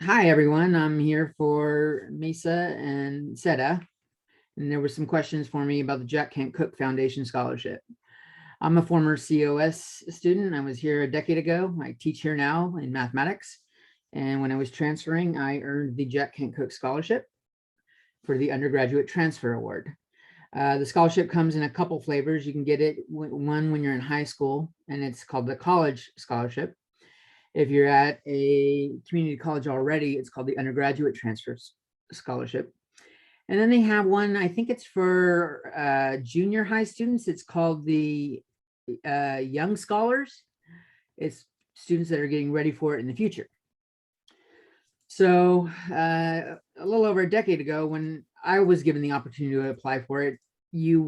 Hi, everyone. I'm here for Misa and Seda, and there were some questions for me about the Jack Kent Cooke Foundation Scholarship. I'm a former COS student. I was here a decade ago. I teach here now in mathematics. And when I was transferring, I earned the Jack Kent Cooke Scholarship for the Undergraduate Transfer Award. The scholarship comes in a couple flavors. You can get it one when you're in high school, and it's called the College Scholarship. If you're at a community college already, it's called the Undergraduate Transfer Scholarship. And then they have one, I think it's for junior high students. It's called the Young Scholars. It's students that are getting ready for it in the future. So a little over a decade ago, when I was given the opportunity to apply for it, you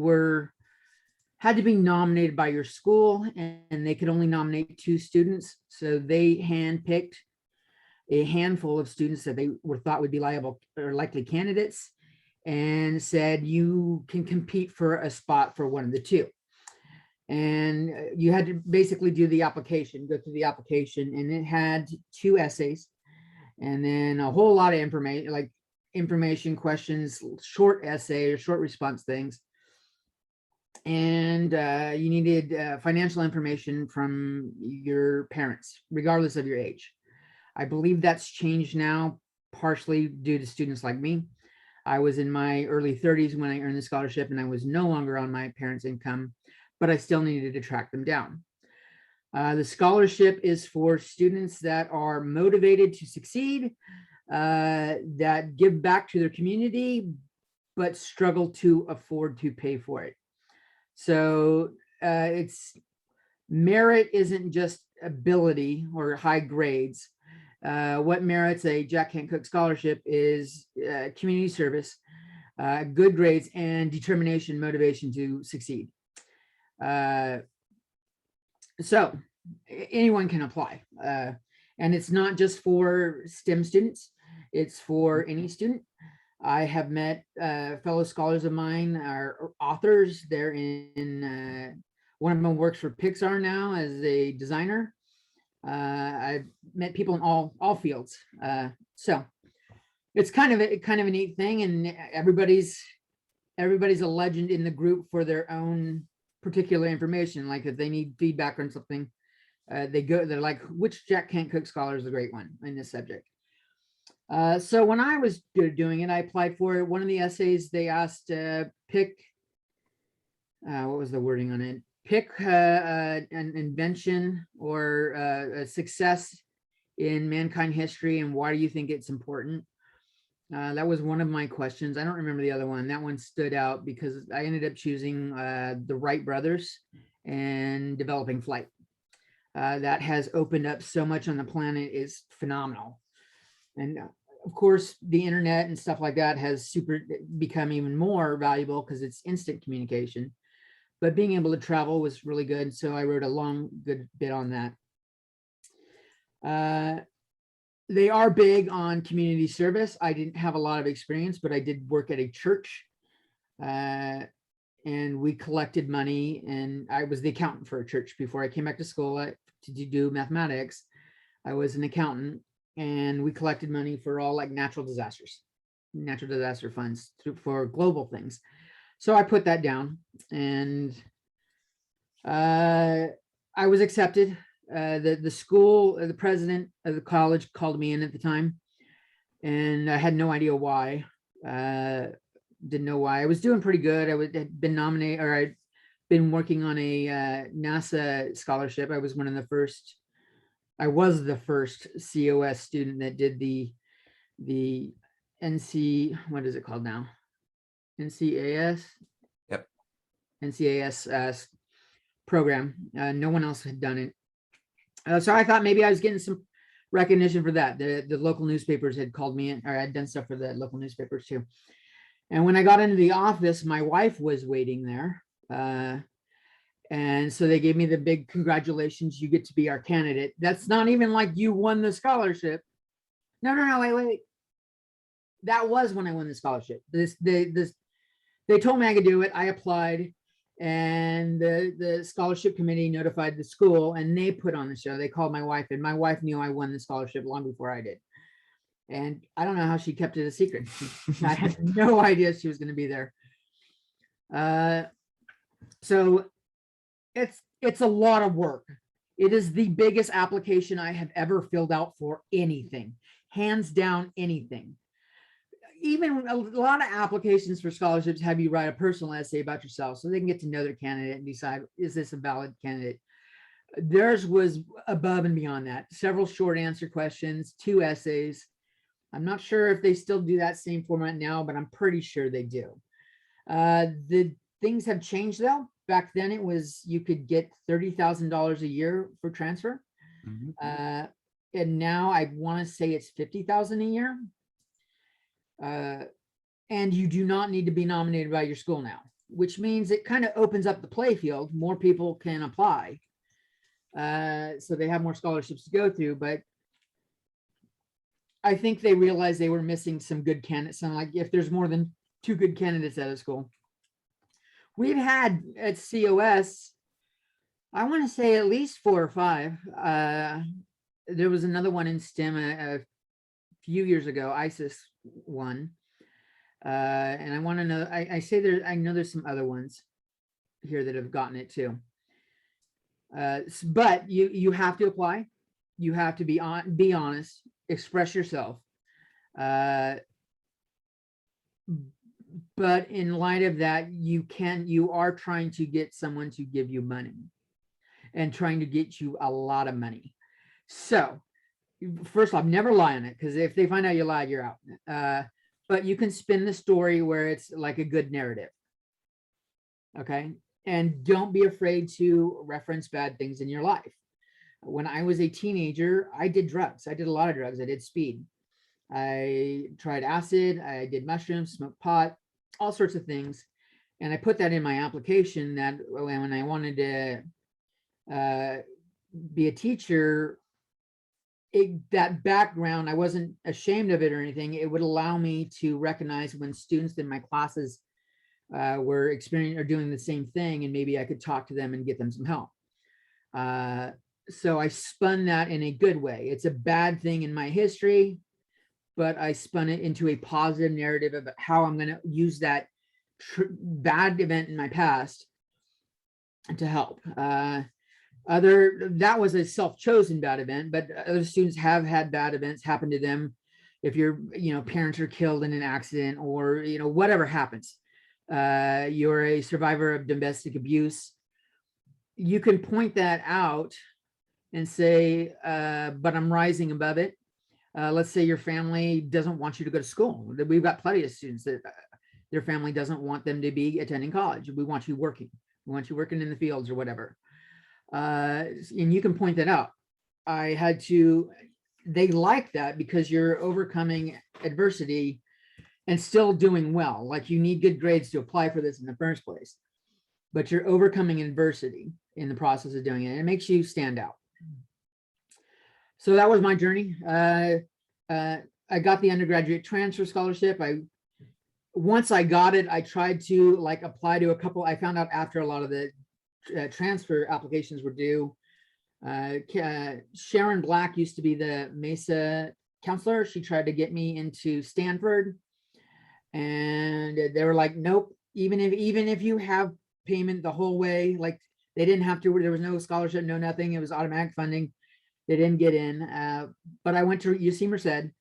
had to be nominated by your school, and they could only nominate 2 students. So they handpicked a handful of students that they were thought would be liable or likely candidates, and said you can compete for a spot for one of the 2. And you had to basically do the application, go through the application, and it had 2 essays, and then a whole lot of information, like information questions, short essay or short response things. And you needed financial information from your parents, regardless of your age. I believe that's changed now, partially due to students like me. I was in my early 30s when I earned the scholarship, and I was no longer on my parents' income, but I still needed to track them down. The scholarship is for students that are motivated to succeed, that give back to their community, but struggle to afford to pay for it. So it's merit isn't just ability or high grades. What merits a Jack Kent Cooke scholarship is community service, good grades, and determination, motivation to succeed. So anyone can apply. And it's not just for STEM students, it's for any student. I have met fellow scholars of mine, are authors. They're in one of them works for Pixar now as a designer. I've met people in all fields. So it's kind of a neat thing, and everybody's a legend in the group for their own particular information. Like if they need feedback on something, they're like, which Jack Kent Cooke Scholar is the great one in this subject? So when I was doing it, I applied for it. One of the essays they asked pick, what was the wording on it? Pick an invention or a success in mankind history, and why do you think it's important? That was one of my questions. I don't remember the other one. That one stood out because I ended up choosing the Wright brothers and developing flight. That has opened up so much on the planet, is phenomenal. And of course, the internet and stuff like that has become even more valuable because it's instant communication. But being able to travel was really good. So I wrote a good bit on that. They are big on community service. I didn't have a lot of experience, but I did work at a church. And we collected money, and I was the accountant for a church before I came back to school to do mathematics. I was an accountant, and we collected money for all like natural disaster funds for global things. So I put that down, and I was accepted. The school, the president of the college called me in at the time, and I had no idea why. Didn't know why. I was doing pretty good. Had been nominated, or I'd been working on a NASA scholarship. I was the first COS student that did the NC, what is it called now? NCAS? Yep. NCAS program. No one else had done it. So I thought maybe I was getting some recognition for that. The local newspapers had called me in, or I'd done stuff for the local newspapers too. And when I got into the office, my wife was waiting there. And so they gave me the big congratulations, you get to be our candidate. That's not even like you won the scholarship. No, wait. That was when I won the scholarship. They told me I could do it. I applied, and the scholarship committee notified the school, and they put on the show. They called my wife, and my wife knew I won the scholarship long before I did. And I don't know how she kept it a secret. I had no idea she was going to be there. So it's a lot of work. It is the biggest application I have ever filled out for anything, hands down, anything. Even a lot of applications for scholarships have you write a personal essay about yourself so they can get to know their candidate and decide, is this a valid candidate? Theirs was above and beyond that. Several short answer questions, 2 essays. I'm not sure if they still do that same format now, but I'm pretty sure they do. The things have changed though. Back then it was, you could get $30,000 a year for transfer. And now I want to say it's 50,000 a year. And you do not need to be nominated by your school now, which means it kind of opens up the playfield. More people can apply. So they have more scholarships to go through, but I think they realized they were missing some good candidates. So like, if there's more than 2 good candidates at a school, we've had at COS, I want to say at least 4 or 5. There was another one in STEM a few years ago, ISIS one. And I want to know, I say there, I know there's some other ones here that have gotten it too. But you have to apply. You have to be honest, express yourself. But in light of that, you are trying to get someone to give you money and trying to get you a lot of money. So first off, never lie on it, because if they find out you lied, you're out. But you can spin the story where it's like a good narrative. Okay. And don't be afraid to reference bad things in your life. When I was a teenager, I did drugs. I did a lot of drugs. I did speed. I tried acid. I did mushrooms, smoked pot, all sorts of things. And I put that in my application that when I wanted to be a teacher, that background, I wasn't ashamed of it or anything. It would allow me to recognize when students in my classes were experiencing or doing the same thing, and maybe I could talk to them and get them some help. So I spun that in a good way. It's a bad thing in my history, but I spun it into a positive narrative about how I'm going to use that bad event in my past to help. That was a self-chosen bad event, but other students have had bad events happen to them. If your parents are killed in an accident, or whatever happens, you're a survivor of domestic abuse, you can point that out and say, but I'm rising above it. Let's say your family doesn't want you to go to school. We've got plenty of students that their family doesn't want them to be attending college. We want you working. We want you working in the fields or whatever. And you can point that out. They like that because you're overcoming adversity and still doing well. Like, you need good grades to apply for this in the first place, but you're overcoming adversity in the process of doing it. It makes you stand out. So that was my journey. I got the undergraduate transfer scholarship. Once I got it, I tried to apply to a couple. I found out after a lot of the transfer applications were due. Sharon Black used to be the Mesa counselor. She tried to get me into Stanford, and they were like, nope, even if you have payment the whole way, like, they didn't have to, there was no scholarship, no nothing, it was automatic funding. They didn't get in. But I went to UC Merced,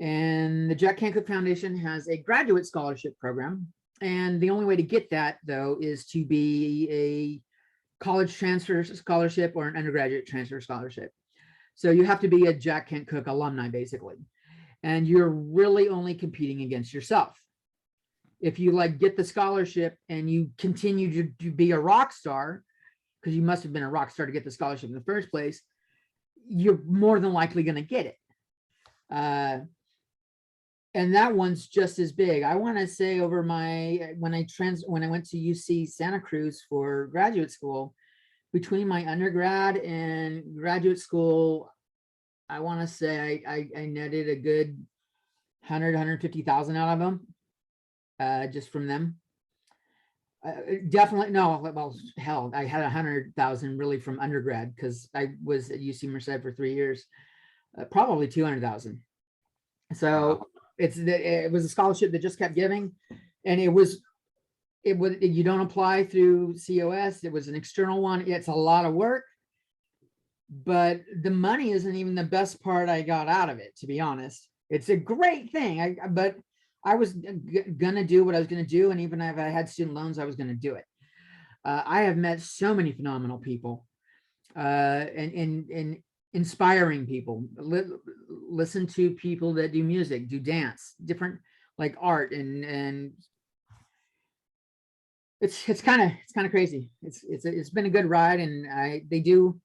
and the Jack Kent Cooke Foundation has a graduate scholarship program. And the only way to get that, though, is to be a college transfer scholarship or an undergraduate transfer scholarship. So you have to be a Jack Kent Cooke alumni, basically. And you're really only competing against yourself. If you get the scholarship and you continue to be a rock star, because you must have been a rock star to get the scholarship in the first place, you're more than likely going to get it. And that one's just as big. I want to say when I went to UC Santa Cruz for graduate school, between my undergrad and graduate school, I want to say I netted a good 150,000 out of them, just from them. Definitely, no, well, hell, I had 100,000 really from undergrad, because I was at UC Merced for 3 years, probably 200,000. So Wow. it was a scholarship that just kept giving, and you don't apply through COS. It was an external one. It's a lot of work, but the money isn't even the best part I got out of it, to be honest. It's a great thing. But I was gonna do what I was gonna do, and even if I had student loans, I was gonna do it. I have met so many phenomenal people, and inspiring people. Listen to people that do music, do dance, different like art, and it's kind of crazy. It's been a good ride, and they do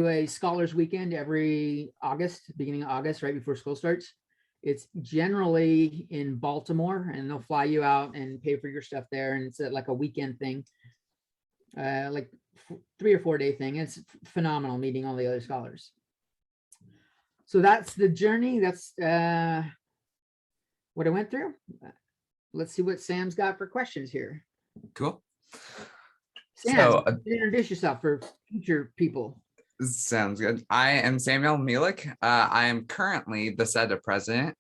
a scholars weekend every August, beginning of August, right before school starts. It's generally in Baltimore, and they'll fly you out and pay for your stuff there, and it's like a weekend thing, like 3 or 4 day thing. It's phenomenal meeting all the other scholars. So that's the journey. That's what I went through. Let's see what Sam's got for questions here. Cool. Sam, So introduce yourself for future people. sounds good. I am Samuel Mielik. I am currently the SETA president.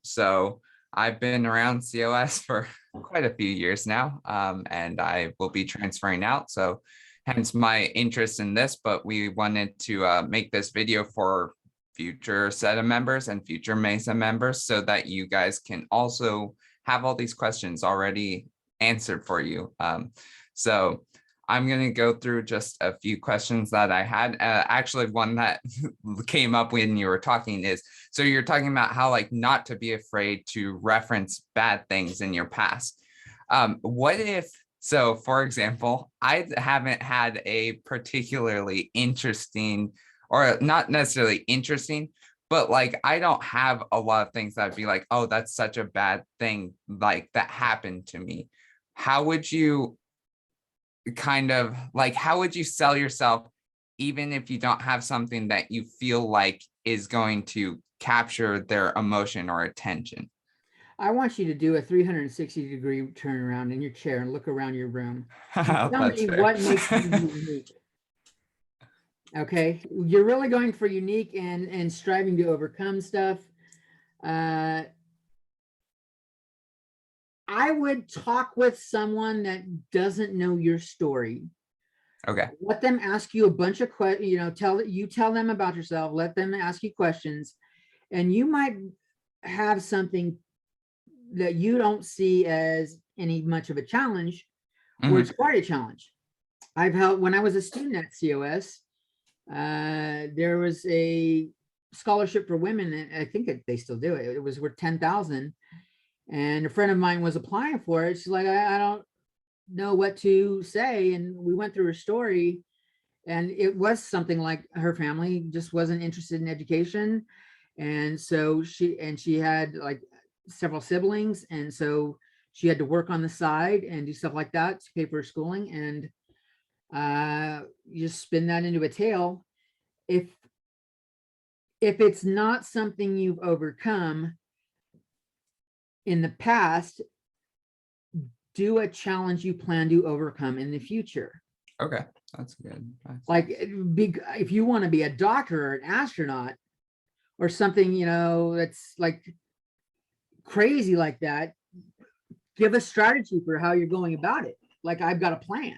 So I've been around COS for quite a few years now, and I will be transferring out. So hence my interest in this, but we wanted to make this video for future SETA members and future MESA members so that you guys can also have all these questions already answered for you. So I'm going to go through just a few questions that I had. Actually, one that came up when you were talking is, so you're talking about how like not to be afraid to reference bad things in your past. What if, so for example, I haven't had a particularly interesting, or not necessarily interesting, but like I don't have a lot of things that'd be like, oh, that's such a bad thing like that happened to me. How would you kind of like, how would you sell yourself even if you don't have something that you feel like is going to capture their emotion or attention? I want you to do a 360-degree turnaround in your chair and look around your room and tell That's me fair. what makes you unique. Okay, you're really going for unique and striving to overcome stuff. I would talk with someone that doesn't know your story. Okay. Let them ask you a bunch of questions, tell them about yourself, let them ask you questions, and you might have something that you don't see as any much of a challenge, or it's quite a challenge. I've helped when I was a student at COS. There was a scholarship for women, and I think they still do it. It was worth 10,000, and a friend of mine was applying for it. She's like, I don't know what to say, and we went through her story, and it was something like her family just wasn't interested in education, and so she had like several siblings, and so she had to work on the side and do stuff like that to pay for her schooling, and you just spin that into a tale. If it's not something you've overcome in the past, do a challenge you plan to overcome in the future. Okay, that's good. Like if you want to be a doctor or an astronaut or something, that's like crazy like that, give a strategy for how you're going about it. Like, I've got a plan.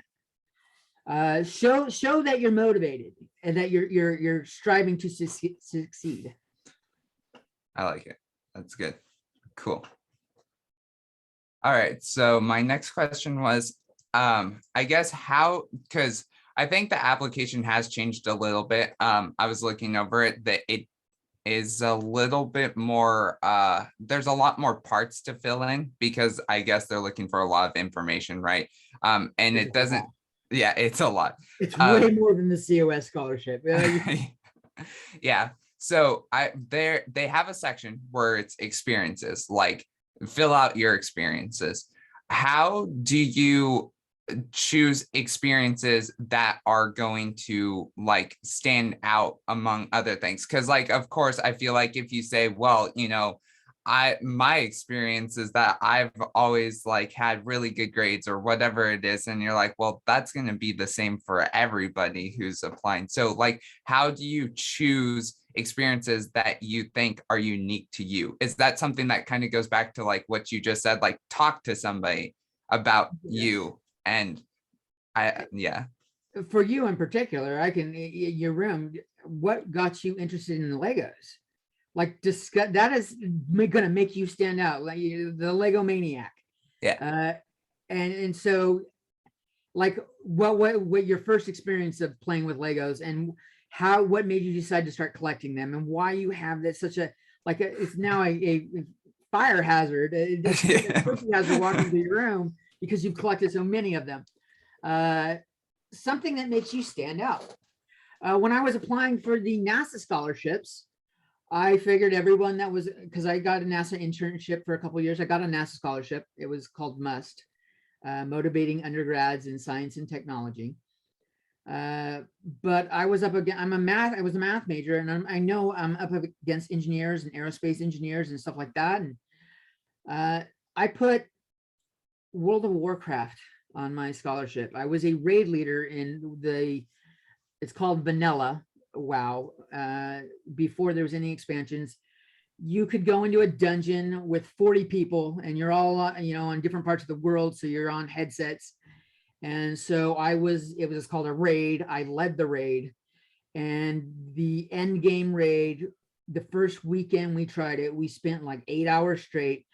Show that you're motivated and that you're striving to succeed. I like it. That's good. Cool. All right. So my next question was, I guess how, because I think the application has changed a little bit. I was looking over it, that it is a little bit more, there's a lot more parts to fill in because I guess they're looking for a lot of information, right? And It's it doesn't, yeah, it's a lot. It's way more than the COS scholarship. Yeah. So they have a section where it's experiences, like fill out your experiences. How do you choose experiences that are going to like stand out among other things? Because like, of course, I feel like if you say, well, my experience is that I've always like had really good grades or whatever it is, and you're like, well, that's going to be the same for everybody who's applying. So like, how do you choose experiences that you think are unique to you? Is that something that kind of goes back to like what you just said, like talk to somebody about Yes. you? And yeah. For you in particular, your room, what got you interested in Legos? Like discuss that is gonna make you stand out, like the Lego maniac. Yeah. And so like what your first experience of playing with Legos, and what made you decide to start collecting them, and why you have that such a it's now a fire hazard, a safety hazard walking through your room because you've collected so many of them. Something that makes you stand out. When I was applying for the NASA scholarships, I figured everyone that was, because I got a NASA internship for a couple of years. I got a NASA scholarship. It was called MUST, Motivating Undergrads in Science and Technology. But I was up against, I was a math major, and I know I'm up against engineers and aerospace engineers and stuff like that. And I put World of Warcraft on my scholarship. I was a raid leader in it's called Vanilla WoW. Before there was any expansions, you could go into a dungeon with 40 people, and you're all on different parts of the world, so you're on headsets. And so it was called a raid. I led the raid, and the end game raid, the first weekend we tried it, we spent like 8 hours straight,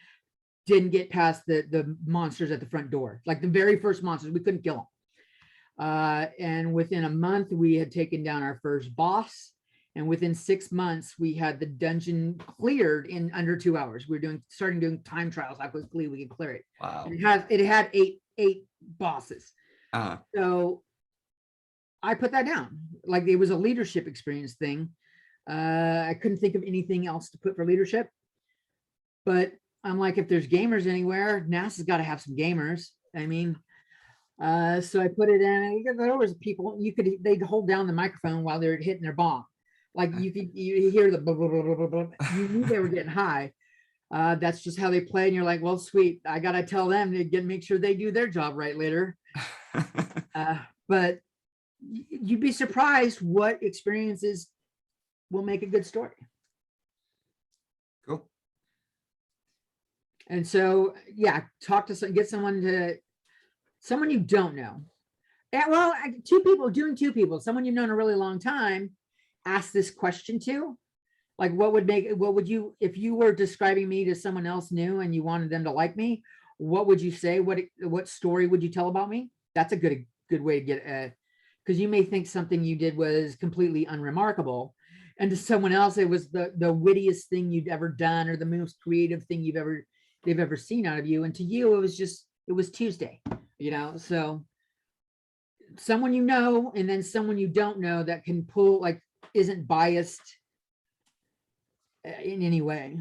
didn't get past the monsters at the front door. Like the very first monsters, we couldn't kill them. And within a month, we had taken down our first boss. And within 6 months, we had the dungeon cleared in under 2 hours. We were starting doing time trials. I was believe we could clear it. Wow. And it had eight bosses. So I put that down. Like it was a leadership experience thing. I couldn't think of anything else to put for leadership. But I'm like, if there's gamers anywhere, NASA's got to have some gamers. I mean, so I put it in. There was people they'd hold down the microphone while they're hitting their bomb. Like you hear the blah, blah, blah, blah, blah. You knew they were getting high. That's just how they play. And you're like, well, sweet. I got to tell them to make sure they do their job right later. But you'd be surprised what experiences will make a good story. Cool. And so, yeah, get someone you don't know. Yeah, well, two people, someone you've known a really long time, ask this question to. Like, if you were describing me to someone else new and you wanted them to like me, what would you say? What story would you tell about me? That's a good way to get because you may think something you did was completely unremarkable, and to someone else it was the wittiest thing you'd ever done, or the most creative thing they've ever seen out of you. And to you, it was Tuesday, so someone you know, and then someone you don't know that can pull, like, isn't biased in any way.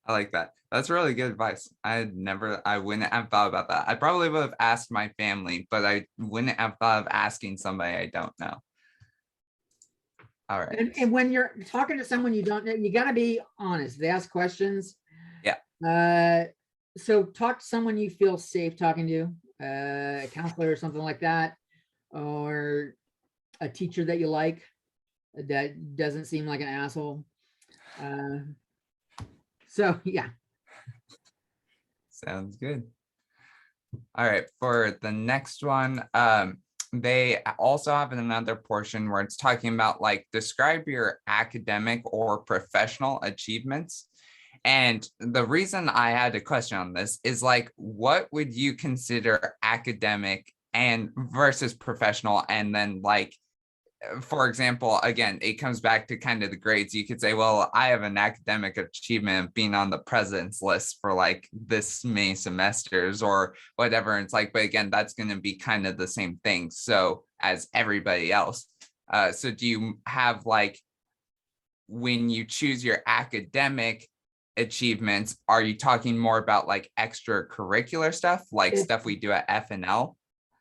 I like that. That's really good advice. I wouldn't have thought about that. I probably would have asked my family, but I wouldn't have thought of asking somebody I don't know. All right. And when you're talking to someone you don't know, you got to be honest. They ask questions. Yeah. So talk to someone you feel safe talking to, a counselor or something like that, or a teacher that you like that doesn't seem like an asshole. So yeah. Sounds good. All right, for the next one, they also have another portion where it's talking about like describe your academic or professional achievements. And the reason I had a question on this is like, what would you consider academic and versus professional? And then like, for example, again, it comes back to kind of the grades. You could say, well, I have an academic achievement of being on the president's list for like this many semesters or whatever. It's like, but again, that's going to be kind of the same thing. So as everybody else. So do you have like, when you choose your academic achievements, are you talking more about like extracurricular stuff, like stuff we do at FNL?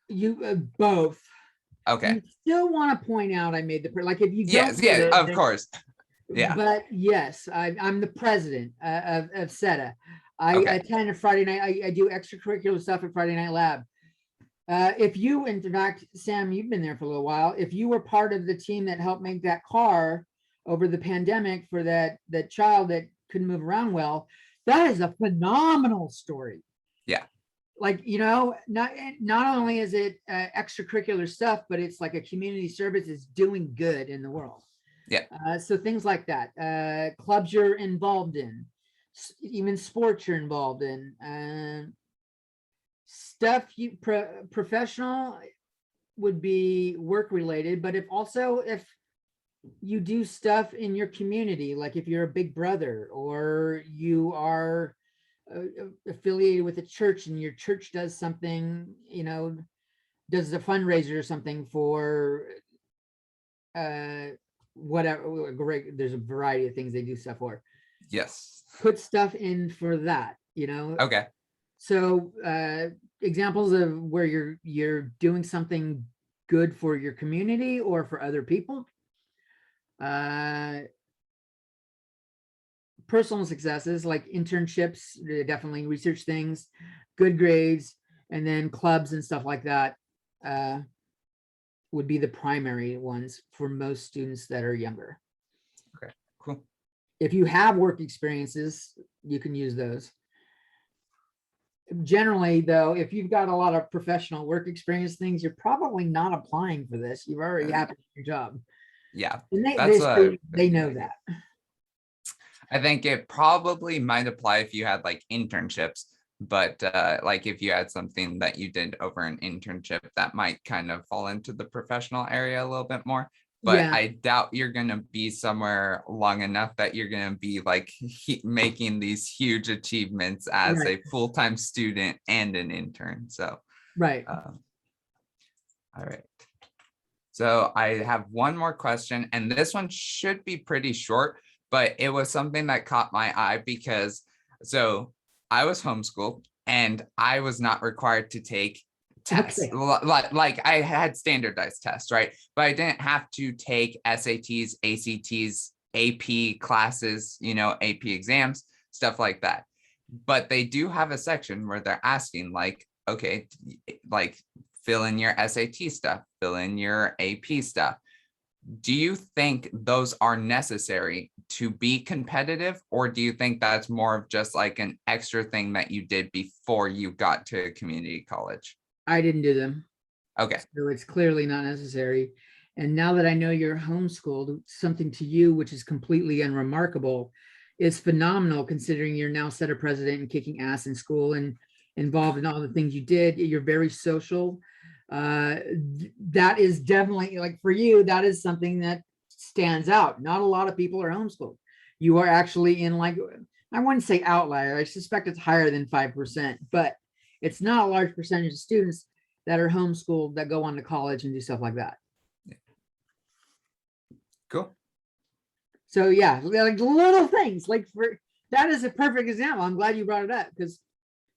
You both. Okay. You still want to point out I made if you yes, yeah, of course. Yeah. But yes, I'm the president of SETA. I attend a Friday night. I do extracurricular stuff at Friday Night Lab. If you, in fact, Sam, you've been there for a little while. If you were part of the team that helped make that car, over the pandemic for that child that couldn't move around well. That is a phenomenal story. Yeah. Like, you know, not only is it extracurricular stuff, but it's like a community service is doing good in the world. Yeah. So things like that, clubs you're involved in, even sports you're involved in, stuff you professional would be work related, but if you do stuff in your community, like if you're a big brother or you are affiliated with a church and your church does something, you know, does a fundraiser or something for whatever, great, there's a variety of things they do stuff for. Yes. Put stuff in for that, you know. Okay. So examples of where you're doing something good for your community or for other people. Personal successes like internships, definitely research things, good grades, and then clubs and stuff like that would be the primary ones for most students that are younger. Okay, cool. If you have work experiences, you can use those. Generally, though, if you've got a lot of professional work experience things, you're probably not applying for this. You've already had your job. Yeah, And that's they know that. I think it probably might apply if you had like internships, but like if you had something that you did over an internship, that might kind of fall into the professional area a little bit more. But Yeah. I doubt you're going to be somewhere long enough that you're going to be like making these huge achievements as Right. a full-time student and an intern. So, Right. all right. So I have one more question, and this one should be pretty short, but it was something that caught my eye because so I was homeschooled and I was not required to take tests. Okay. Like I had standardized tests, right? But I didn't have to take SATs, ACTs, AP classes, you know, AP exams, stuff like that. But they do have a section where they're asking like, okay, like fill in your SAT stuff, fill in your AP stuff. Do you think those are necessary to be competitive, or do you think that's more of just like an extra thing that you did before you got to community college? I didn't do them. Okay. So it's clearly not necessary. And now that I know you're homeschooled, something to you, which is completely unremarkable, is phenomenal considering you're now set a president and kicking ass in school and involved in all the things you did. You're very social. That is definitely like for you, that is something that stands out. Not a lot of people are homeschooled. You are actually in like, I wouldn't say outlier. I suspect it's higher than 5%, but it's not a large percentage of students that are homeschooled that go on to college and do stuff like that. Cool. So yeah, like little things like for that is a perfect example. I'm glad you brought it up because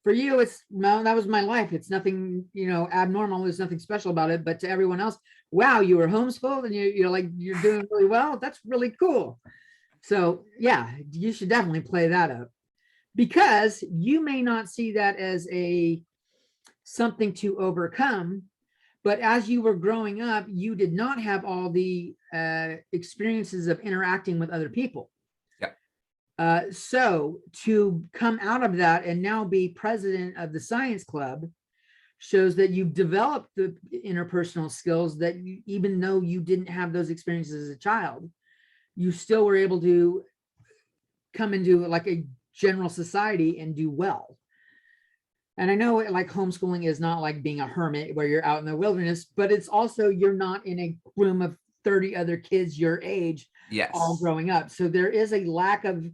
for you, it's no, that was my life. It's nothing, you know, abnormal. There's nothing special about it. But to everyone else, wow, you were homeschooled and you're like, you're doing really well. That's really cool. So yeah, you should definitely play that up because you may not see that as a something to overcome. But as you were growing up, you did not have all the experiences of interacting with other people. So to come out of that and now be president of the science club shows that you've developed the interpersonal skills that you, even though you didn't have those experiences as a child, you still were able to come into like a general society and do well. And I know like homeschooling is not like being a hermit where you're out in the wilderness, but it's also you're not in a room of 30 other kids your age, yes, all growing up. So there is a lack of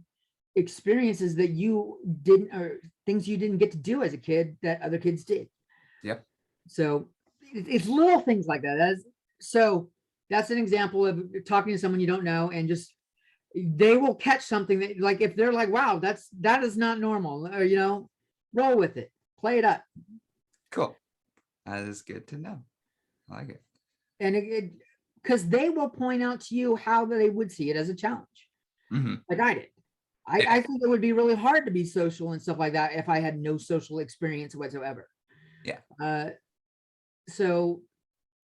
experiences that you didn't, or things you didn't get to do as a kid that other kids did. Yep. So it's little things like that. So that's an example of talking to someone you don't know and just they will catch something that like if they're like, wow, that is not normal, or you know, roll with it, play it up. Cool. That is good to know. I like it. And it because they will point out to you how they would see it as a challenge. Mm-hmm. Like I did. I think it would be really hard to be social and stuff like that if I had no social experience whatsoever. Yeah. So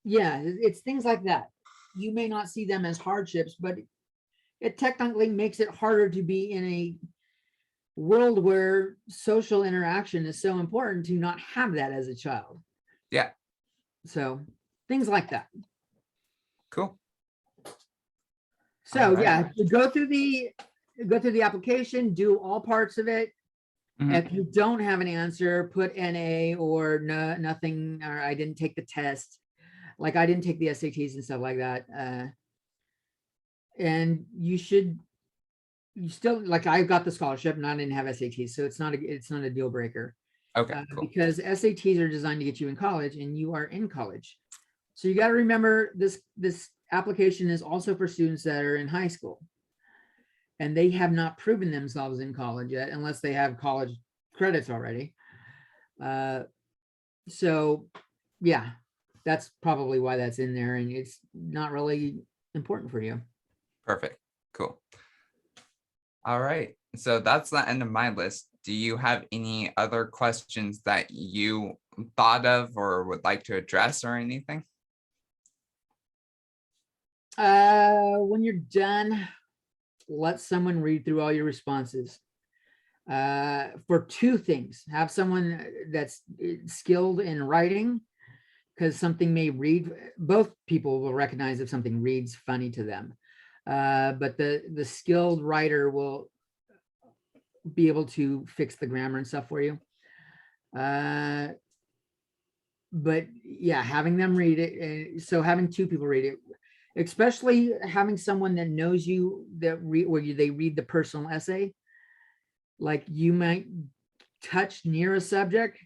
yeah, it's things like that. You may not see them as hardships, but it technically makes it harder to be in a world where social interaction is so important to not have that as a child. Yeah. So things like that. Cool. So All yeah, right. go through the application, do all parts of it. Mhm. If you don't have an answer, put NA or no, nothing, or I didn't take the test. Like I didn't take the SATs and stuff like that. And you still, like I got the scholarship and I didn't have SATs, so it's not a deal breaker. Okay, cool. Because SATs are designed to get you in college and you are in college. So you got to remember this application is also for students that are in high school. And they have not proven themselves in college yet, unless they have college credits already. So yeah, that's probably why that's in there, and it's not really important for you. Perfect. Cool. All right. So that's the end of my list. Do you have any other questions that you thought of or would like to address or anything? When you're done, let someone read through all your responses. For two things, have someone that's skilled in writing, because something may read, both people will recognize if something reads funny to them. But the skilled writer will be able to fix the grammar and stuff for you. But yeah, having them read it. So having two people read it, especially having someone that knows you, that they read the personal essay. Like you might touch near a subject,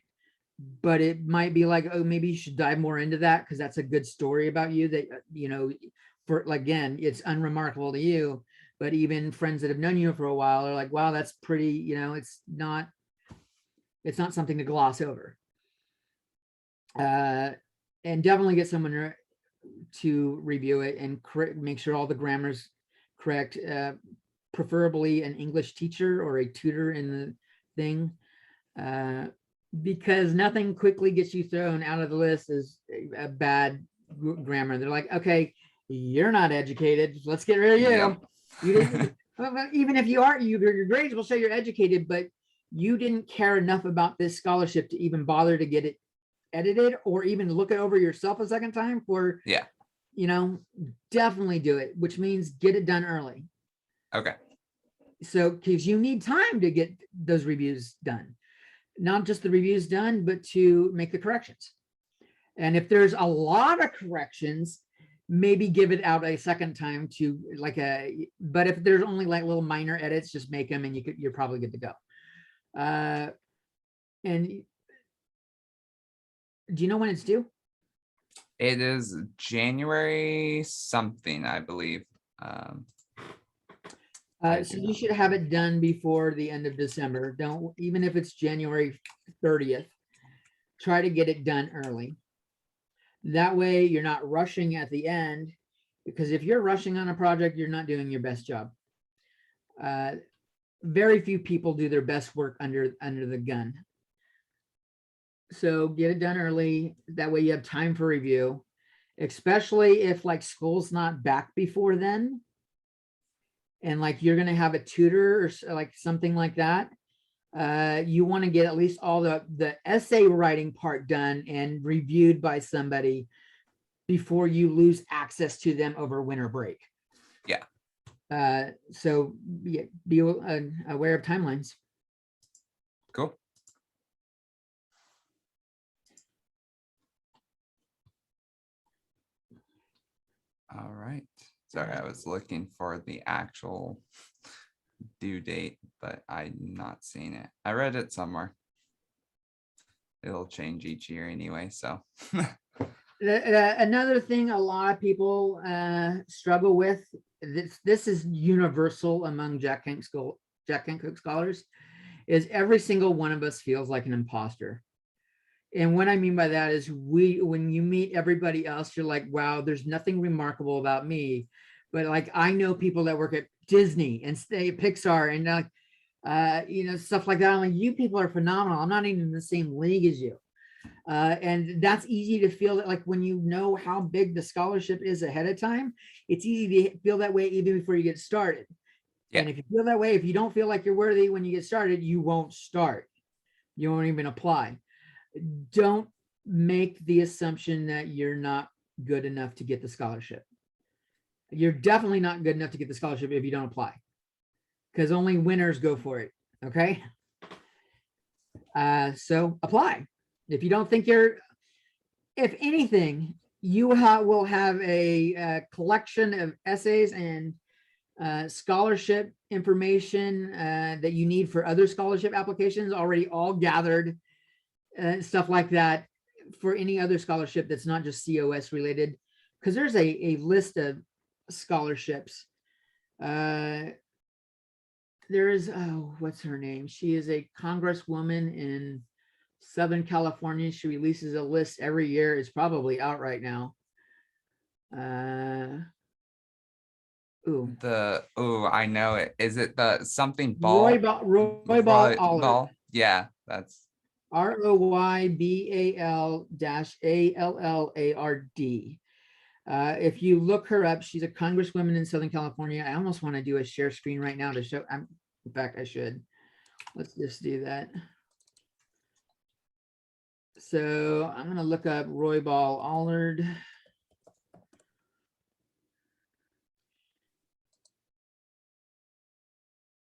but it might be like, oh, maybe you should dive more into that because that's a good story about you that, for again, it's unremarkable to you, but even friends that have known you for a while are like, wow, that's pretty, it's not something to gloss over. And definitely get someone to review it and make sure all the grammar's correct, preferably an English teacher or a tutor in the thing, because nothing quickly gets you thrown out of the list as a bad grammar. They're like, okay, you're not educated, let's get rid of you. Yep. You didn't, even if you are, your grades will show you're educated, but you didn't care enough about this scholarship to even bother to get it edited or even look it over yourself a second time. For Yeah. Definitely do it, which means get it done early. Okay. So because you need time to get those reviews done, not just the reviews done, but to make the corrections. And if there's a lot of corrections, maybe give it out a second time to but if there's only like little minor edits, just make them and you're probably good to go. And do you know when it's due? It is January something, I believe. So you should have it done before the end of December. Don't, even if it's January 30th, try to get it done early. That way you're not rushing at the end, because if you're rushing on a project, you're not doing your best job. Very few people do their best work under the gun. So get it done early. That way you have time for review, especially if like school's not back before then. And like you're going to have a tutor or like something like that. You want to get at least all the essay writing part done and reviewed by somebody before you lose access to them over winter break. Yeah. So be aware of timelines. Cool. All right. Sorry, I was looking for the actual due date, but I'm not seeing it. I read it somewhere. It'll change each year anyway, so. Another thing a lot of people struggle with, this is universal among Jack Kent Cooke scholars, is every single one of us feels like an imposter. And what I mean by that is when you meet everybody else, you're like, wow, there's nothing remarkable about me. But like, I know people that work at Disney and stay at Pixar and stuff like that. I'm like, you people are phenomenal. I'm not even in the same league as you. And that's easy to feel that, like when you know how big the scholarship is ahead of time, it's easy to feel that way even before you get started. Yeah. And if you feel that way, if you don't feel like you're worthy when you get started, you won't start. You won't even apply. Don't make the assumption that you're not good enough to get the scholarship. You're definitely not good enough to get the scholarship if you don't apply, because only winners go for it. Okay. So apply. If you don't think you're, if anything, you will have a collection of essays and scholarship information that you need for other scholarship applications already all gathered, stuff like that, for any other scholarship that's not just COS related, because there's a list of scholarships. There is, oh, what's her name? She is a congresswoman in Southern California. She releases a list every year. It's probably out right now. I know it. Is it the something Roy ball? Ball Allard. Ball? Yeah, that's ROYBAL-ALLARD. If you look her up, she's a congresswoman in Southern California. I almost want to do a share screen right now to show. In fact, I should. Let's just do that. So I'm going to look up Roy Ball Allard.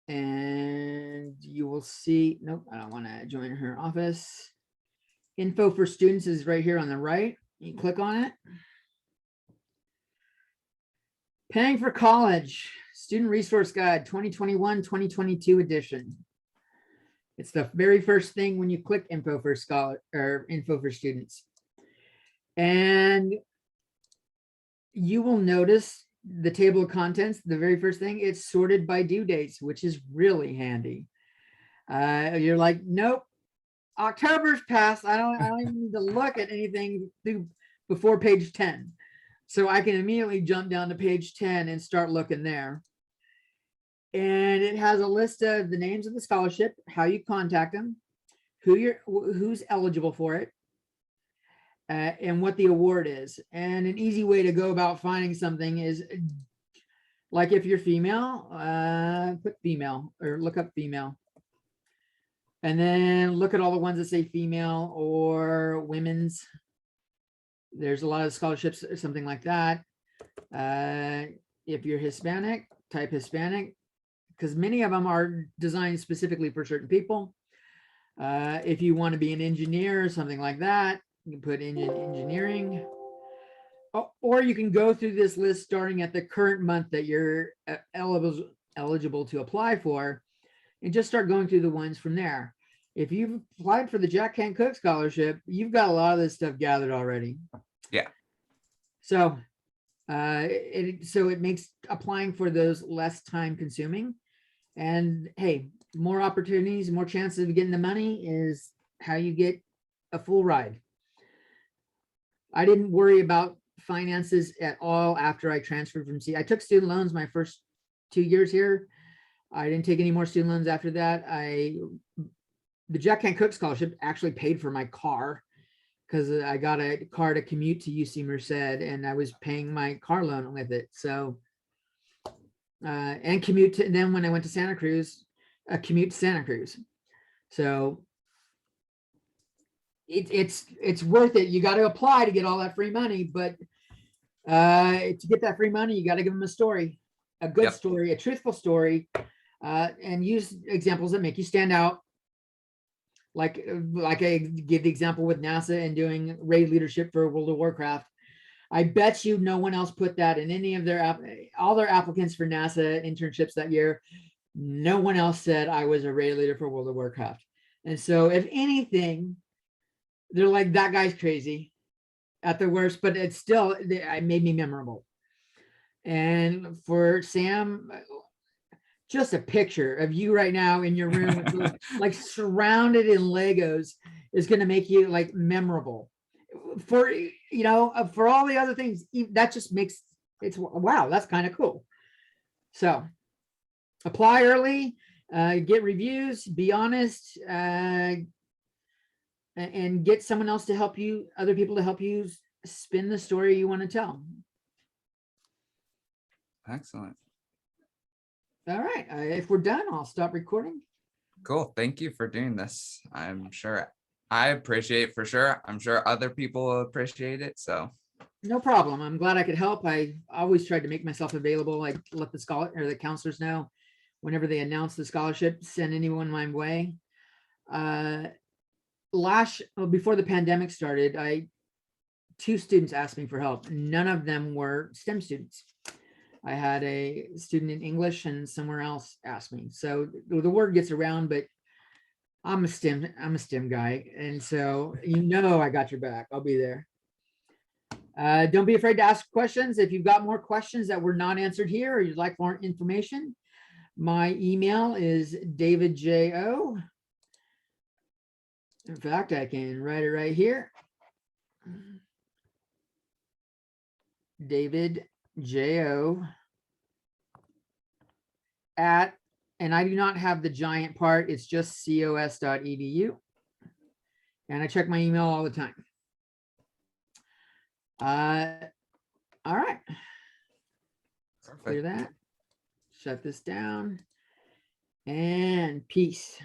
And you will see, nope, I don't want to join her office. Info for students is right here on the right. You click on it. Paying for College, Student Resource Guide 2021-2022 edition. It's the very first thing when you click info for scholar or info for students. And you will notice the table of contents, the very first thing, it's sorted by due dates, which is really handy. You're like, nope, October's passed. I don't even need to look at anything before page 10. So I can immediately jump down to page 10 and start looking there. And it has a list of the names of the scholarship, how you contact them, who's eligible for it, and what the award is. And an easy way to go about finding something is, like, if you're female, put female or look up female. And then look at all the ones that say female or women's. There's a lot of scholarships or something like that. If you're Hispanic, type Hispanic, because many of them are designed specifically for certain people. If you want to be an engineer or something like that, you can put in engineering. Or you can go through this list starting at the current month that you're eligible to apply for, and just start going through the ones from there. If you've applied for the Jack Kent Cooke Scholarship, you've got a lot of this stuff gathered already. Yeah. So it makes applying for those less time consuming. And hey, more opportunities, more chances of getting the money is how you get a full ride. I didn't worry about finances at all after I transferred from I took student loans my first 2 years here. I didn't take any more student loans after that. The Jack Kent Cooke Scholarship actually paid for my car, because I got a car to commute to UC Merced, and I was paying my car loan with it. So, and commute to, then when I went to Santa Cruz, commute to Santa Cruz. So it's worth it. You got to apply to get all that free money, but to get that free money, you got to give them a story, a good story, a truthful story, and use examples that make you stand out. Like I give the example with NASA and doing raid leadership for World of Warcraft. I bet you no one else put that in any of all their applicants for NASA internships that year. No one else said I was a raid leader for World of Warcraft. And so if anything, they're like, that guy's crazy at the worst, but it's still, it made me memorable. And for Sam, just a picture of you right now in your room, like surrounded in Legos, is going to make you like memorable for, for all the other things. That just makes it's, wow, that's kind of cool. So apply early, get reviews, be honest, and get someone else to help you, other people to help you spin the story you want to tell. Excellent. All right, if we're done, I'll stop recording. Cool. Thank you for doing this. I'm sure I appreciate it for sure. I'm sure other people will appreciate it. So No problem. I'm glad I could help. I always tried to make myself available. I let the scholar or the counselors know whenever they announce the scholarship, send anyone my way. Before the pandemic started, 2 students asked me for help. None of them were STEM students. I had a student in English and somewhere else asked me. So the word gets around, but I'm a STEM guy. And so, I got your back. I'll be there. Don't be afraid to ask questions. If you've got more questions that were not answered here or you'd like more information, my email is davidjo. In fact, I can write it right here. davidjo at, and I do not have the giant part. It's just cos.edu. And I check my email all the time. All right. Clear that. Shut this down. And peace.